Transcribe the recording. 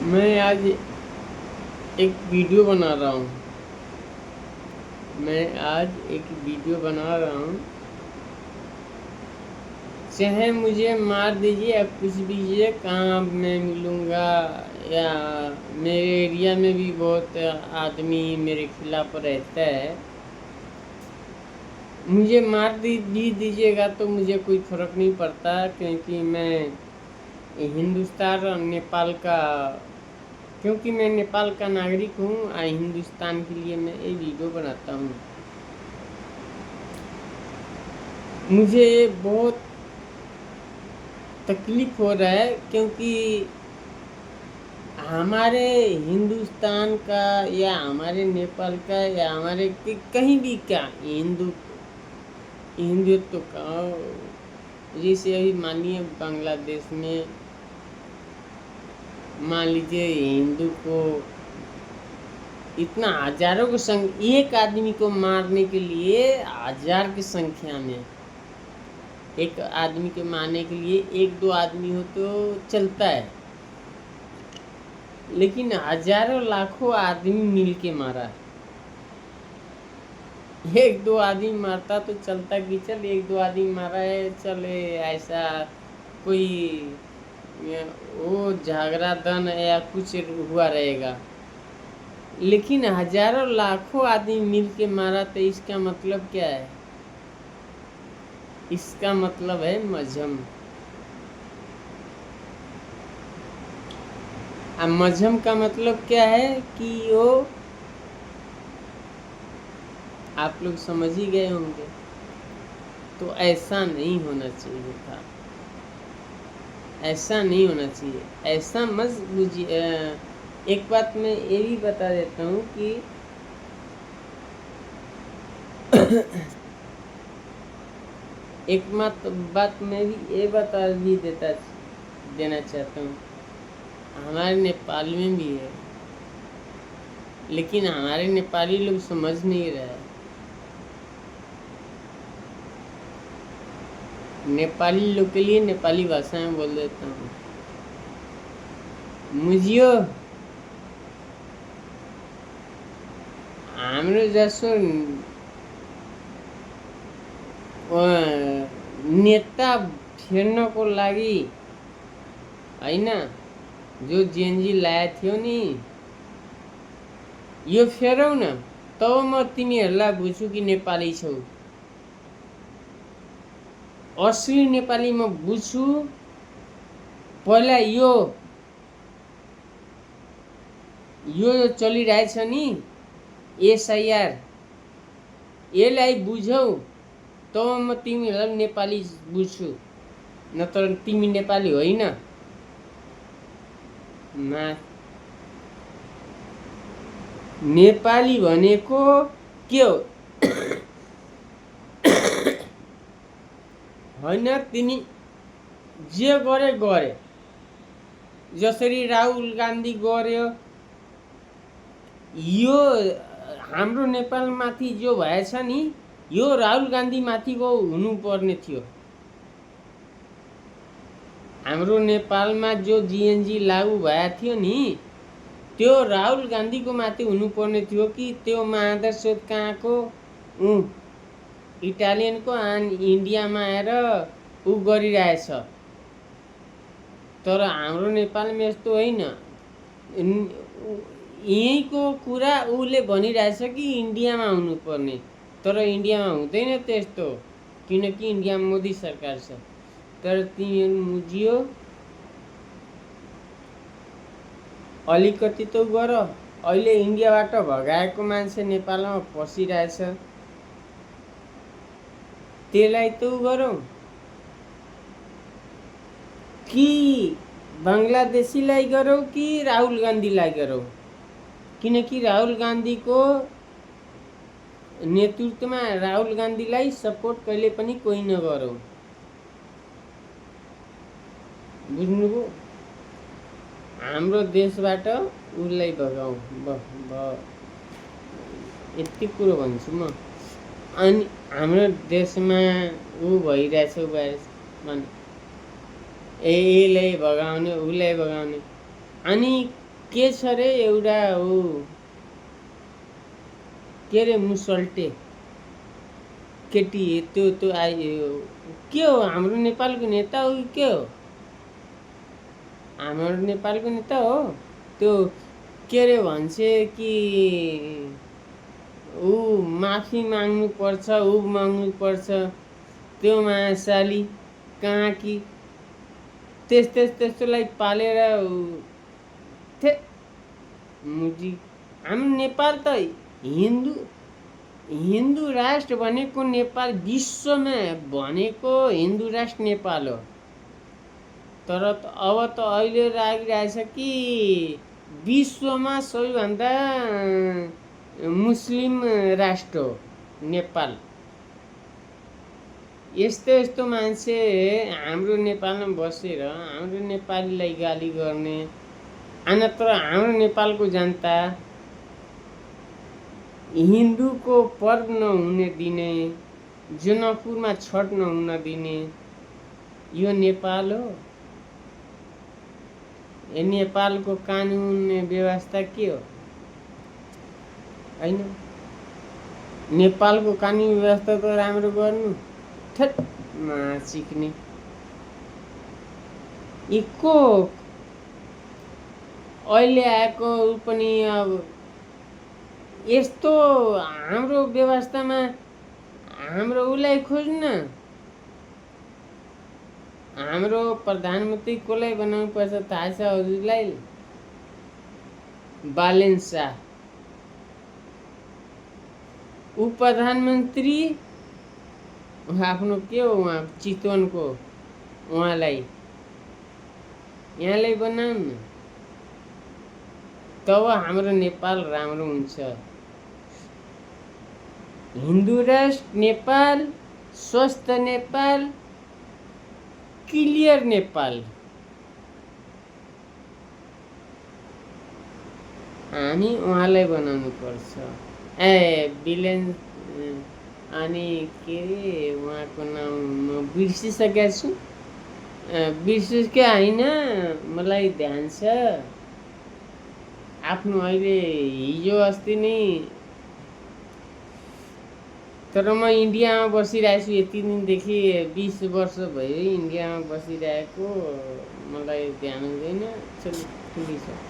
मैं आज एक वीडियो बना रहा हूँ। चाहे मुझे मार दीजिए या कुछ भी कीजिए, कहाँ मैं मिलूँगा या मेरे एरिया में भी बहुत आदमी मेरे खिलाफ रहता है। मुझे मार दीजिएगा तो मुझे कोई फ़र्क नहीं पड़ता, क्योंकि मैं हिंदुस्तान और नेपाल का क्योंकि मैं नेपाल का नागरिक हूँ। हिंदुस्तान के लिए मैं ये वीडियो बनाता हूँ। मुझे बहुत तकलीफ़ हो रहा है, क्योंकि हमारे हिंदुस्तान का या हमारे नेपाल का या हमारे कहीं भी क्या हिंदुत्व का, जैसे अभी मानिए बांग्लादेश में मान लीजिए हिंदू को इतना हजारों एक आदमी को मारने के लिए हजार की संख्या में, एक आदमी के मारने के लिए एक दो आदमी हो तो चलता है, लेकिन हजारों लाखों आदमी मिल के मारा। एक दो आदमी मारता तो चलता कि चल एक दो आदमी मारा है, चले ऐसा कोई वो झगड़ा दन या कुछ हुआ रहेगा। लेकिन हजारों लाखों आदमी मिल के मारा, तो इसका मतलब क्या है? इसका मतलब है मजहम। अब मजहम का मतलब क्या है कि वो आप लोग समझ ही गए होंगे। तो ऐसा नहीं होना चाहिए था, ऐसा नहीं होना चाहिए, ऐसा मत बुझिए। एक बात मैं ये भी बता देता हूँ कि बात मैं भी ये बता भी देना चाहता हूँ। हमारे नेपाल में भी है, लेकिन हमारे नेपाली लोग समझ नहीं रहे। नेपाली लोग के लिए नेपाली भाषा में बोल देता हूँ। मुझियो हाम्रो जसो नेता फेर्नको लागि हैन, जो जेएनजी लाएको थियो नि, यो फेरौ न, तब म तिमीहरूलाई बुझ्छु कि नेपाली छौ। असली नेपाली म बुझ्छु। पहिला यो चलिरहेछ नि एसआईआर, यसलाई बुझौ, तब म तिमीहरूलाई नेपाली बुझ्छु, नत्र तिमी नेपाली होइन। नेपाली भनेको के हो? होइन, तिमी जे गरे जसरी राहुल गान्धी गर्यो, यो हाम्रो नेपालमाथि जो भएछ नि, यो राहुल गान्धी माथिको हुनुपर्ने थियो। हाम्रो नेपालमा जो जीएनजी लागू भएको थियो नि, त्यो राहुल गान्धीको माथि हुनुपर्ने थियो कि त्यो महादर्श कहाँको इटालियनको इन्डियामा आएर ऊ गरिरहेछ। तर हाम्रो नेपालमा यस्तो होइन। यहीँको कुरा उसले भनिरहेछ कि इन्डियामा हुनुपर्ने, तर इन्डियामा हुँदैन त्यस्तो, किनकि इन्डियामा मोदी सरकार छ। तर तिमीहरू मुझियो, अलिकति त गर। अहिले इन्डियाबाट भगाएको मान्छे नेपालमा फसिरहेछ, त्यसलाई त गरौ कि बङ्गलादेशीलाई गरौ कि राहुल गान्धीलाई गरौ, किनकि राहुल गान्धीको नेतृत्वमा राहुल गान्धीलाई सपोर्ट कहिले पनि कोही नगरौ। बुझ्नुभयो? हाम्रो देशबाट उसलाई भगाऊ। यति कुरो भन्छु म। अनि हाम्रो देशमा ऊ भइरहेछ भने यसलाई भगाउने उसलाई भगाउने, अनि के छ रे एउटा ऊ के रे मुसल्टे केटी त्यो आयो के हो हाम्रो नेपालको नेता हो कि के हो हाम्रो नेपालको नेता हो त्यो के रे भन्छ कि ऊ माफी माग्नुपर्छ ऊ माग्नुपर्छ त्यो महाशाली कहाँ कि त्यस्तोलाई पालेर थे मुजी हाम्रो नेपाल त हिन्दू राष्ट्र भनेको नेपाल विश्वमा भनेको हिन्दू राष्ट्र नेपाल हो तर अब त अहिले लागिरहेछ कि विश्वमा सबैभन्दा मुस्लिम राष्ट्र हो नेपाल यस्तो मान्छे हाम्रो नेपालमा बसेर हाम्रो नेपालीलाई गाली गर्ने नत्र हाम्रो नेपालको जनता हिन्दूको पर्व नहुने दिने जनकपुरमा छठ नहुन दिने यो नेपाल हो नेपालको कानुन व्यवस्था के हो हैन नेपालको कानुन व्यवस्था त राम्रो गर्नु सिक्ने इको अहिले आएको पनि अब यस्तो हाम्रो व्यवस्थामा हाम्रो उसलाई खोज्न हाम्रो प्रधानमन्त्री कसलाई बनाउनु पर्छ थाहा छ हजुरलाई बालेन शाह ऊ प्रधानमन्त्री आफ्नो के हो उहाँ चितवनको उहाँलाई यहाँलाई बनाउनु तब हाम्रो नेपाल राम्रो हुन्छ हिन्दू राष्ट्र नेपाल स्वस्थ नेपाल क्लियर नेपाल हामी उहाँलाई बनाउनु पर्छ बिलेन अनि के रे उहाँको नाम म बिर्सिसकेको छु बिर्सिसके होइन मलाई ध्यान छ आफ्नो अहिले हिजो अस्ति नै तर म इन्डियामा बसिरहेको छु यति दिनदेखि 20 वर्ष भयो इन्डियामा बसिरहेको मलाई ध्यान हुँदैन ठुली छ